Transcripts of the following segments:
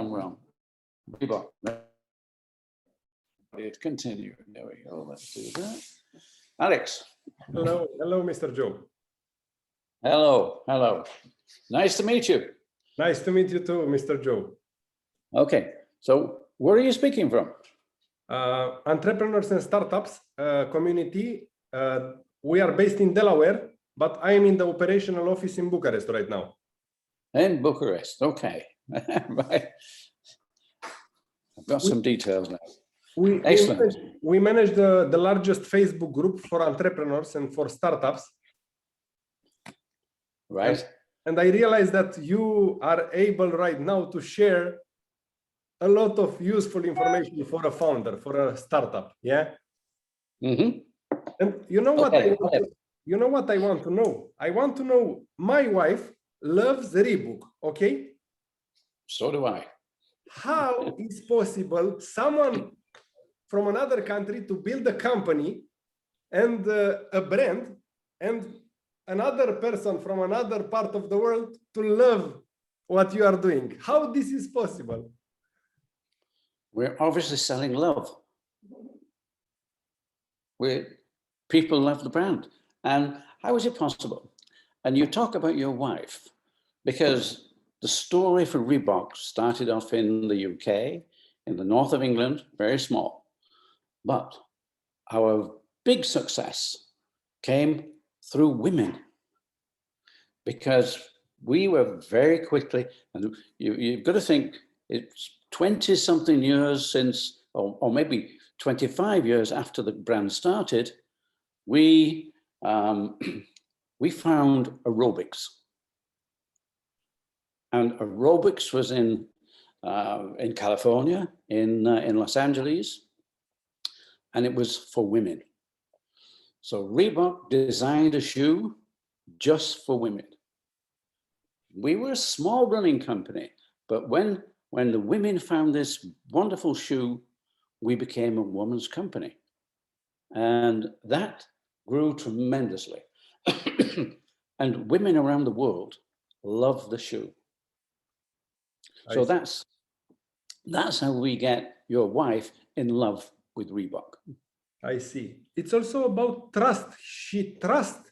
wrong. Reebok. It continue. There we go. Let's do that. Alex. Hello, hello, Mr. Joe. Hello, hello. Nice to meet you. Nice to meet you too, Mr. Joe. Okay, so where are you speaking from? Entrepreneurs and Startups community. We are based in Delaware, but I am in the operational office in Bucharest right now. In Bucharest, okay. Right. I've got some details now. Excellent. We manage the largest Facebook group for entrepreneurs and for startups. Right. And I realize that you are able right now to share a lot of useful information for a founder, for a startup. Yeah. Mm-hmm. And you know what? Okay. You know what I want to know? I want to know, my wife loves Reebok, okay? So do I. How is possible someone from another country to build a company and a brand, and another person from another part of the world to love what you are doing? How this is possible? We're obviously selling love. People love the brand. And how is it possible? And you talk about your wife, because the story for Reebok started off in the UK, in the north of England, very small. But our big success came through women, because we were very quickly, and you've got to think, it's 20 something years since, or maybe 25 years after the brand started, we found aerobics. And aerobics was in California, in Los Angeles, and it was for women. So Reebok designed a shoe just for women. We were a small running company, but when the women found this wonderful shoe, we became a woman's company. And that grew tremendously. And women around the world love the shoe. So that's how we get your wife in love with Reebok. I see. It's also about trust. She trusts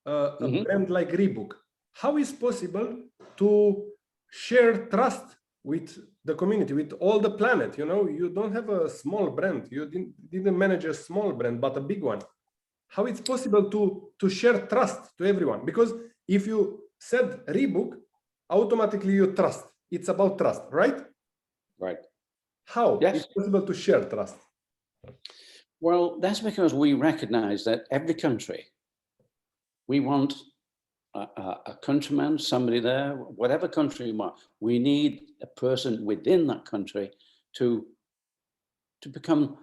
a brand like Reebok. How is possible to share trust with the community, with all the planet? You know, you don't have a small brand. You didn't manage a small brand, but a big one. How it's possible to share trust to everyone? Because if you said Reebok, automatically you trust. It's about trust, right? Right. How yes. It's possible to share trust? Well, that's because we recognize that every country, we want a countryman, somebody there, whatever country you want, we need a person within that country to become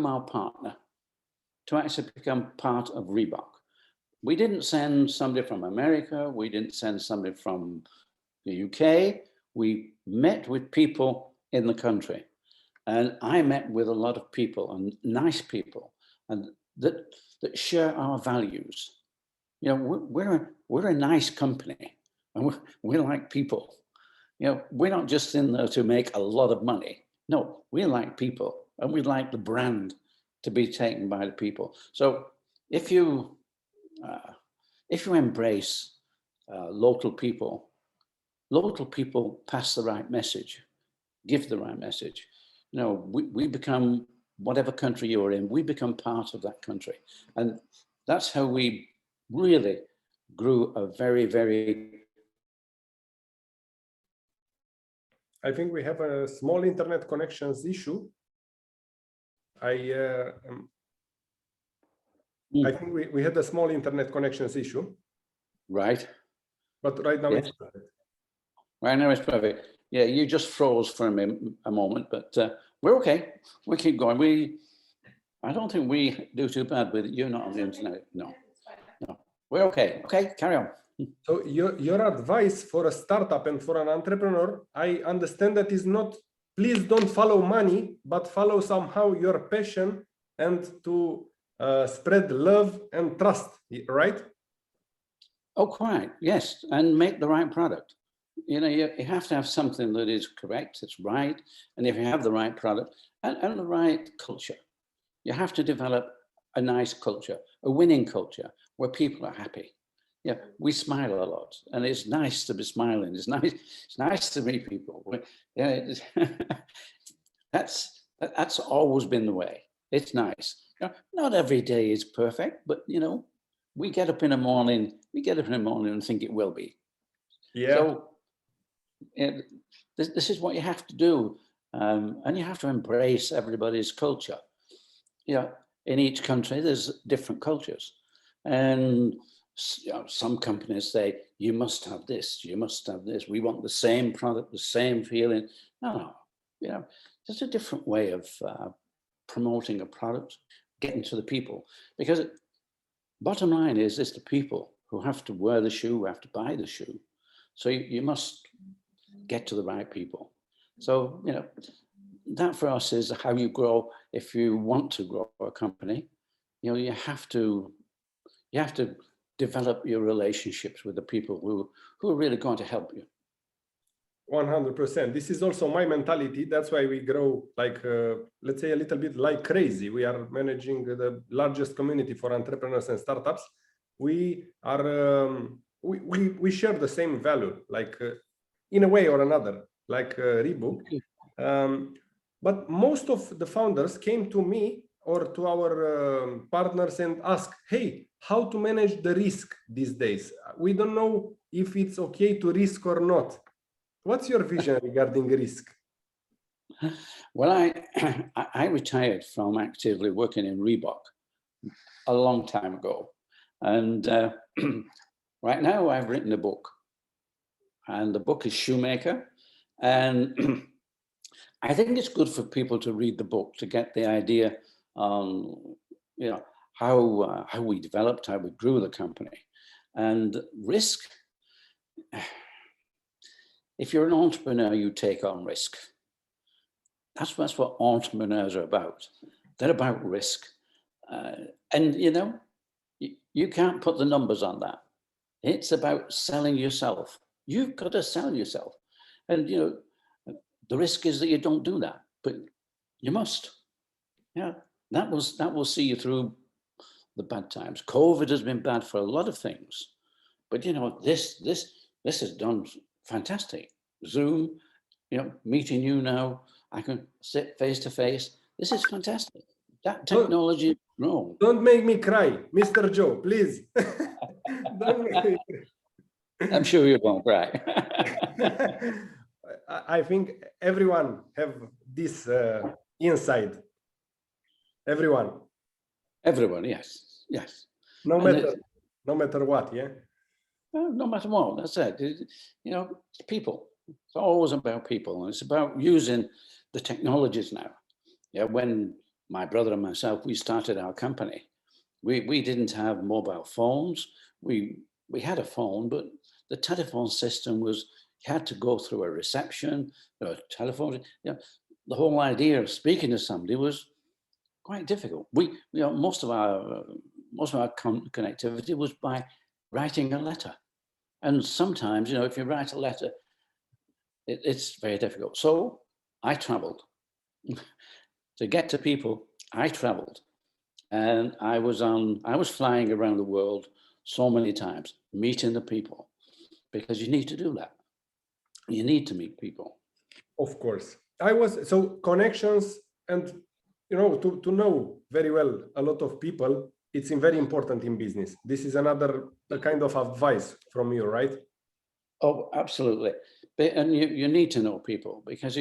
our partner, to actually become part of Reebok. We didn't send somebody from America, we didn't send somebody from the UK, we met with people in the country. And I met with a lot of people, and nice people, and that share our values. You know, we're a nice company, and we're like people. You know, we're not just in there to make a lot of money. No, we like people, and we like the brand to be taken by the people. So if you embrace local people pass the right message, give the right message. You know, we become, whatever country you're in, we become part of that country. And that's how we really grew a very, very... I think we have a small internet connections issue. I think we had a small internet connections issue. Right. But right now it's perfect. Right now it's perfect. Yeah, you just froze for a moment, but we're okay. We keep going. I don't think we do too bad with you not on the internet. No, we're okay. Okay, carry on. So your advice for a startup and for an entrepreneur, I understand that is not, please don't follow money, but follow somehow your passion and to spread love and trust, right? Oh, quite, yes, and make the right product. you have to have something that is correct, it's right. And if you have the right product and the right culture, you have to develop a nice culture, a winning culture where people are happy. Yeah, we smile a lot, and it's nice to be smiling. It's nice to meet people. Yeah, that's always been the way. It's nice. Not every day is perfect, but we get up in the morning. We get up in the morning and think it will be. Yeah. So this is what you have to do, and you have to embrace everybody's culture. In each country, there's different cultures, and some companies say you must have this, you must have this. We want the same product, the same feeling. No, there's a different way of promoting a product, getting to the people, because bottom line is it's the people who have to wear the shoe, who have to buy the shoe. So you must get to the right people. So, that for us is how you grow. If you want to grow a company, you have to develop your relationships with the people who are really going to help you. 100%. This is also my mentality. That's why we grow like, let's say, a little bit like crazy. We are managing the largest community for entrepreneurs and startups. We are, we share the same value, like in a way or another, like Reebok. But most of the founders came to me or to our partners and ask, hey, how to manage the risk these days? We don't know if it's okay to risk or not. What's your vision regarding risk? Well, I retired from actively working in Reebok a long time ago. And right now I've written a book. And the book is Shoemaker. And I think it's good for people to read the book to get the idea on, how we developed, how we grew the company. And risk, if you're an entrepreneur, you take on risk. That's what entrepreneurs are about. They're about risk. And, you can't put the numbers on that. It's about selling yourself. You've got to sell yourself. And, the risk is that you don't do that, but you must. Yeah, that will see you through the bad times. COVID has been bad for a lot of things, but this has done fantastic. Zoom, meeting you now, I can sit face to face. This is fantastic. That technology is wrong. Don't make me cry, Mr. Joe, please. Don't make me cry. I'm sure you won't cry. I think everyone have this inside. Everyone. Everyone, yes. No matter what, yeah. No matter what, that's it. It's people. It's always about people, and it's about using the technologies now. Yeah, when my brother and myself, we started our company, we didn't have mobile phones. We had a phone, but the telephone system was, you had to go through a reception, a telephone. The whole idea of speaking to somebody was quite difficult. Most of our connectivity was by writing a letter. And sometimes, if you write a letter, it's very difficult. So I traveled. To get to people, I traveled. And I was flying around the world so many times, meeting the people, because you need to do that. You need to meet people. Of course. So connections and, to know very well a lot of people, it's very important in business. This is another kind of advice from you, right? Oh, absolutely. And you need to know people, because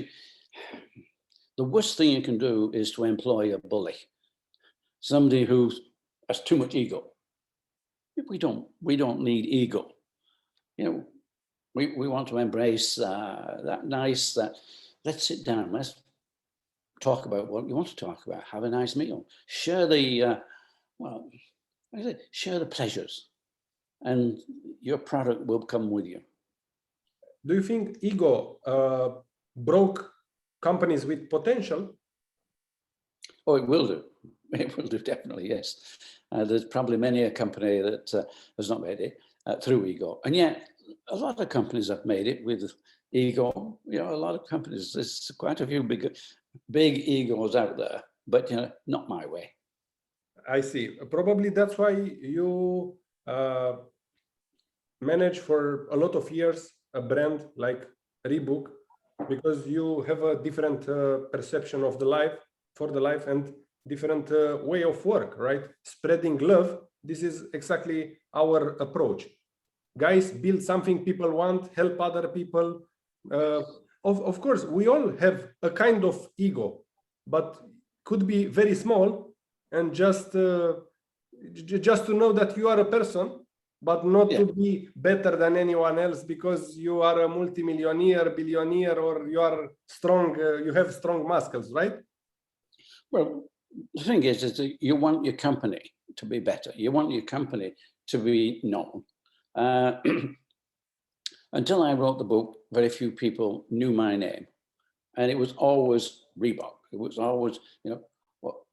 the worst thing you can do is to employ a bully, somebody who has too much ego. We don't need ego. We want to embrace let's sit down, let's talk about what you want to talk about, have a nice meal, share the pleasures, and your product will come with you. Do you think ego broke companies with potential? Oh, it will do. It will do, definitely, yes. There's probably many a company that has not made it through ego. And yet, a lot of companies have made it with ego. You know, a lot of companies, there's quite a few big egos out there, but you know, not my way. I see. Probably that's why you manage for a lot of years a brand like Reebok, because you have a different perception of the life, for the life, and different way of work, right? Spreading love. This is exactly our approach. Guys, build something people want, help other people. Of course, we all have a kind of ego, but could be very small, and just to know that you are a person, but not to be better than anyone else because you are a multimillionaire, billionaire, or you are strong, you have strong muscles, right? Well, the thing is that you want your company to be better. You want your company to be known. Until I wrote the book, very few people knew my name. And it was always Reebok. It was always, you know,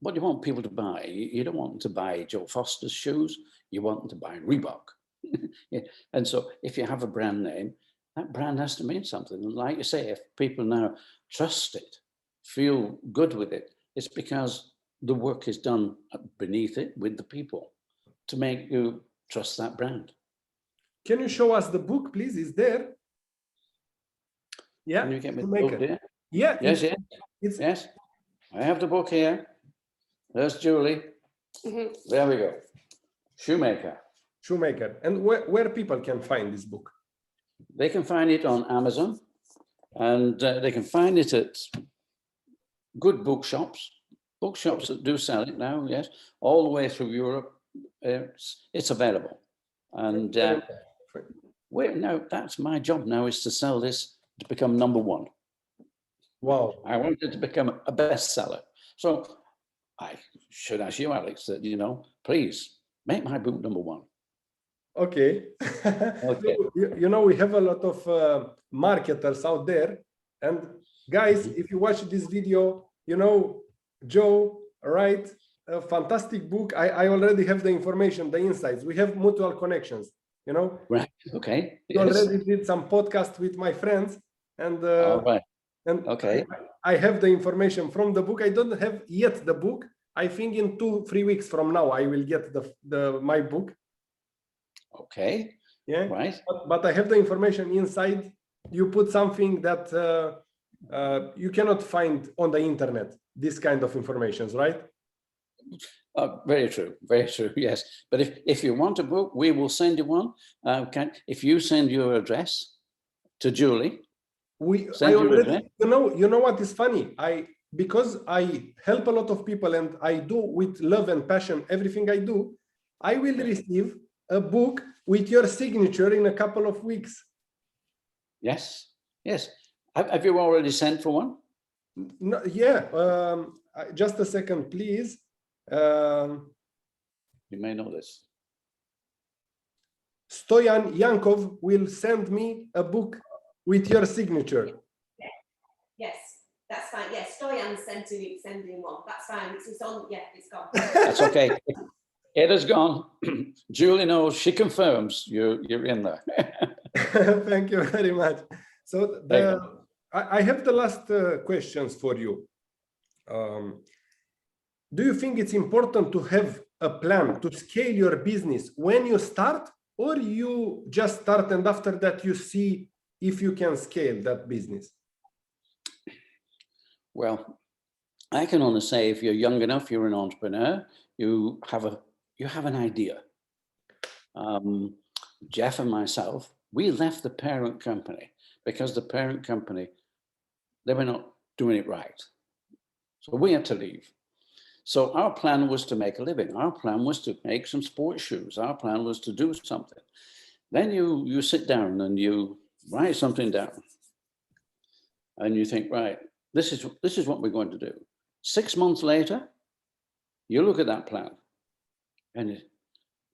what do you want people to buy? You don't want them to buy Joe Foster's shoes. You want them to buy Reebok. Yeah. And so if you have a brand name, that brand has to mean something. And like you say, if people now trust it, feel good with it, it's because the work is done beneath it with the people to make you trust that brand. Can you show us the book, please? Is there? Yeah. Can you get me the book there? Yeah. Yes, yes. I have the book here. There's Julie. There we go. Shoemaker. And where people can find this book? They can find it on Amazon, and they can find it at good bookshops that do sell it now, yes, all the way through Europe. It's available. And now that's my job now, is to sell this to become #1. Wow. I want it to become a bestseller. So I should ask you, Alex, that, you know, please make my book #1. Okay. Okay. You know, we have a lot of marketers out there. And guys, if you watch this video, you know, Joe, right? A fantastic book. I already have the information, the insights. We have mutual connections, you know? Right. Okay. We already did some podcast with my friends. And, all right. And okay. I have the information from the book. I don't have yet the book. I think in 2-3 weeks from now, I will get my book. Okay. Yeah. Right. But I have the information inside. You put something that you cannot find on the internet, this kind of informations, right? Very true. Very true. Yes. But if you want a book, we will send you one. If you send your address to Julie, you know what is funny? Because I help a lot of people and I do with love and passion everything I do, I will receive a book with your signature in a couple of weeks. Yes. Yes. Have you already sent for one? No, yeah. Just a second, please. You may know this. Stoyan Yankov will send me a book with your signature. Yes, that's fine. Yes, Stoyan's sending one. That's fine. It's on. Yeah, it's gone. That's okay. It has gone. Julie knows. She confirms you're in there. Thank you very much. So I have the last questions for you. Do you think it's important to have a plan to scale your business when you start, or you just start and after that you see if you can scale that business? Well, I can only say if you're young enough, you're an entrepreneur, you have an idea. Jeff and myself, we left the parent company because the parent company, they were not doing it right. So we had to leave. So our plan was to make a living. Our plan was to make some sports shoes. Our plan was to do something. Then you sit down and you write something down. And you think, right, this is what we're going to do. 6 months later, you look at that plan and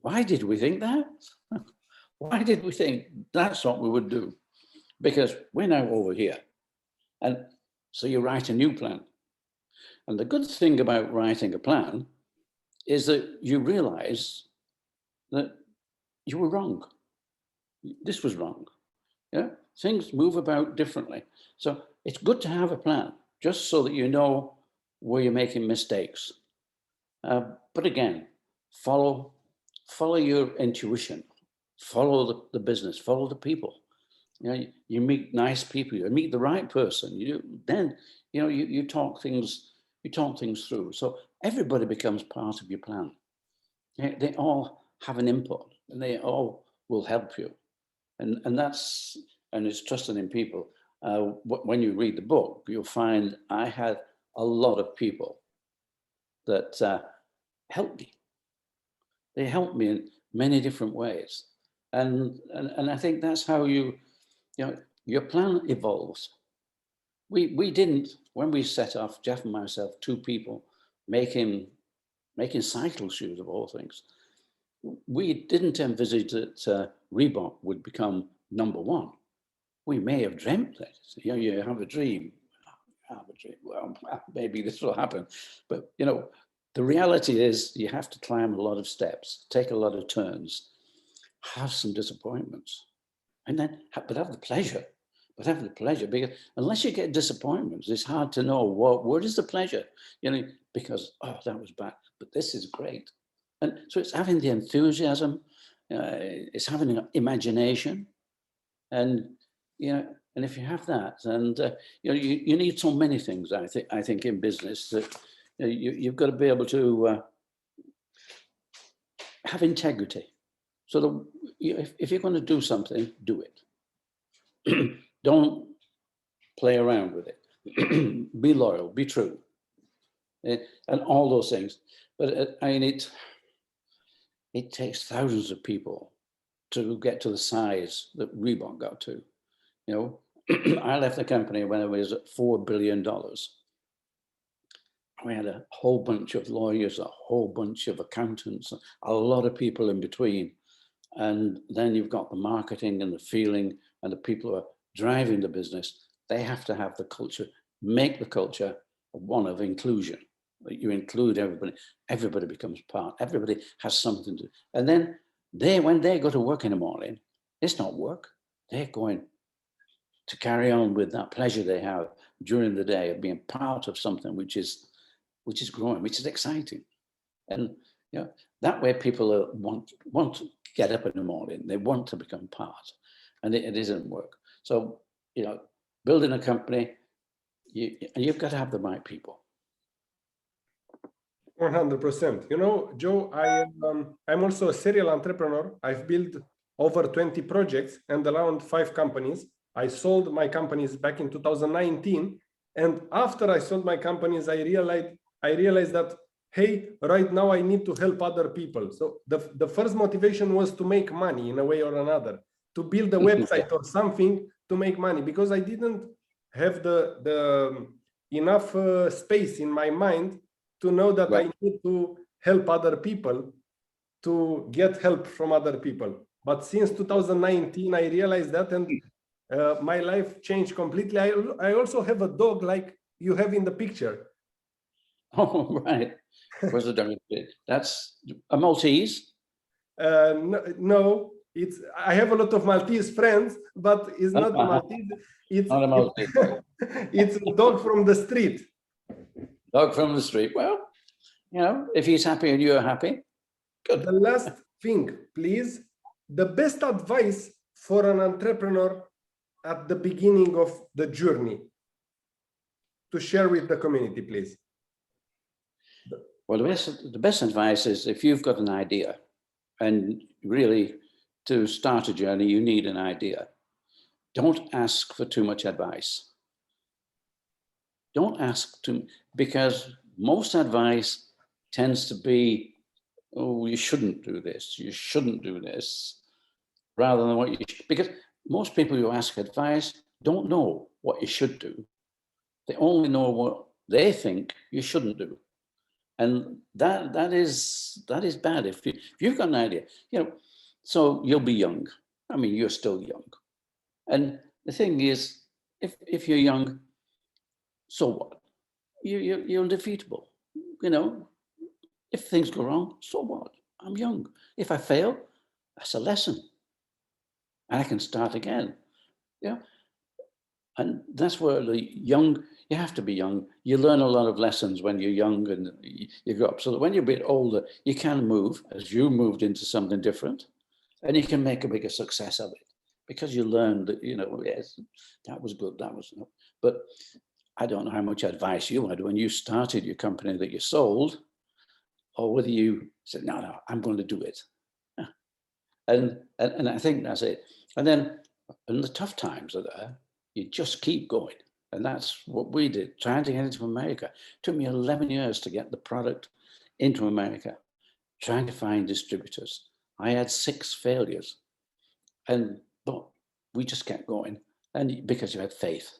why did we think that? Why did we think that's what we would do? Because we're now over here. And so you write a new plan. And the good thing about writing a plan is that you realize that you were wrong. this was wrong. Yeah, things move about differently. So it's good to have a plan, just so that you know where you're making mistakes. But again, follow your intuition, follow the business, follow the people. You know, you meet nice people, you meet the right person. You talk things through. So everybody becomes part of your plan. They all have an input, and they all will help you. And it's trusting in people. When you read the book, you'll find I had a lot of people that helped me. They helped me in many different ways, and I think that's how your plan evolves. We didn't, when we set off, Jeff and myself, two people making cycle shoes of all things. We didn't envisage that Reebok would become number one. We may have dreamt it. You have a dream. Well, maybe this will happen. But, the reality is you have to climb a lot of steps, take a lot of turns, have some disappointments, and then, but have the pleasure. Because unless you get disappointments, it's hard to know what is the pleasure, because, oh, that was bad, but this is great. And so it's having the enthusiasm, it's having an imagination, and and if you have that, and you need so many things. I think in business that you've got to be able to have integrity. So that if you're going to do something, do it. Don't play around with it. Be loyal, be true, and all those things. But it takes thousands of people to get to the size that Reebok got to. I left the company when it was at $4 billion. We had a whole bunch of lawyers, a whole bunch of accountants, a lot of people in between. And then you've got the marketing and the feeling and the people who are driving the business. They have to have the culture, make the culture one of inclusion. You include everybody, everybody becomes part, everybody has something to do. And then when they go to work in the morning, it's not work. They're going to carry on with that pleasure they have during the day of being part of something which is growing, which is exciting. And that way people want to get up in the morning, they want to become part, and it isn't work. So building a company, you've got to have the right people. 100%. Joe, I'm also a serial entrepreneur. I've built over 20 projects and around 5 companies. I sold my companies back in 2019. And after I sold my companies, I realized that, hey, right now I need to help other people. So the first motivation was to make money in a way or another, to build a website or something to make money, because I didn't have the enough space in my mind to know that I need to help other people, to get help from other people. But since 2019, I realized that, and my life changed completely. I also have a dog like you have in the picture. Oh, right. Where's the dog? That's a Maltese? No, I have a lot of Maltese friends, but it's not a Maltese. It's not a Maltese. It's a dog from the street. Dog from the street. Well, if he's happy and you're happy, good. The last thing, please. The best advice for an entrepreneur at the beginning of the journey to share with the community, please. Well, the best advice is, if you've got an idea, and really to start a journey, you need an idea. Don't ask for too much advice. Don't ask because most advice tends to be, oh, you shouldn't do this, you shouldn't do this, rather than what you should. Because most people who ask advice don't know what you should do. They only know what they think you shouldn't do. And that is bad. If you've got an idea, so you'll be young. I mean, you're still young. And the thing is, if you're young, so what? You're undefeatable. If things go wrong, so what? I'm young. If I fail, that's a lesson. and I can start again. Yeah. And that's where the young, you have to be young. You learn a lot of lessons when you're young and you grow up. So when you're a bit older, you can move, as you moved into something different, and you can make a bigger success of it because you learned that, you know, yes, that was good, that was, but I don't know how much advice you had when you started your company that you sold, or whether you said, no, I'm going to do it. And I think that's it. And then when the tough times are there, you just keep going. And that's what we did, trying to get into America. It took me 11 years to get the product into America, trying to find distributors. I had 6 failures, but we just kept going. And because you had faith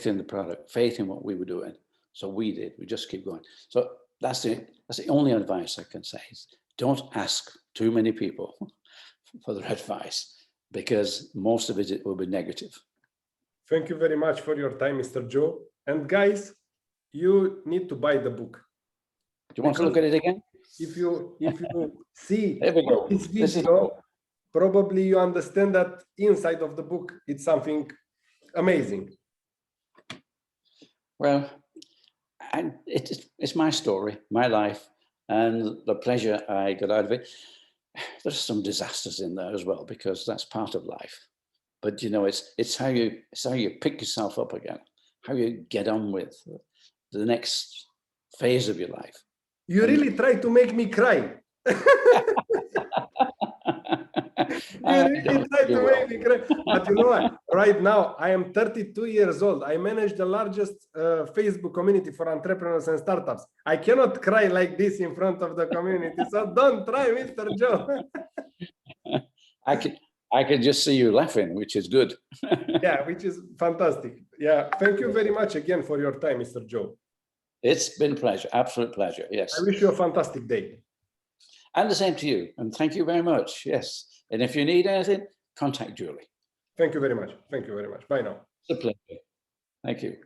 in the product, faith in what we were doing. So we did, we just keep going. So that's it. That's the only advice I can say is don't ask too many people for their advice, because most of it will be negative. Thank you very much for your time, Mr. Joe. And guys, you need to buy the book. Do you want to look at it again? If you see There we go. this video, probably you understand that inside of the book, it's something amazing. Well, and it's my story, my life, and the pleasure I got out of it. There's some disasters in there as well, because that's part of life. But you know, it's how you pick yourself up again, how you get on with the next phase of your life. You really try to make me cry. You really try to make me cry. But you know what? Right now, I am 32 years old. I manage the largest Facebook community for entrepreneurs and startups. I cannot cry like this in front of the community. So don't try, Mr. Joe. I can just see you laughing, which is good. Yeah, which is fantastic. Yeah, thank you very much again for your time, Mr. Joe. It's been a pleasure, absolute pleasure. Yes. I wish you a fantastic day. And the same to you. And thank you very much. Yes. And if you need anything, contact Julie. Thank you very much. Thank you very much. Bye now. It's a pleasure. Thank you.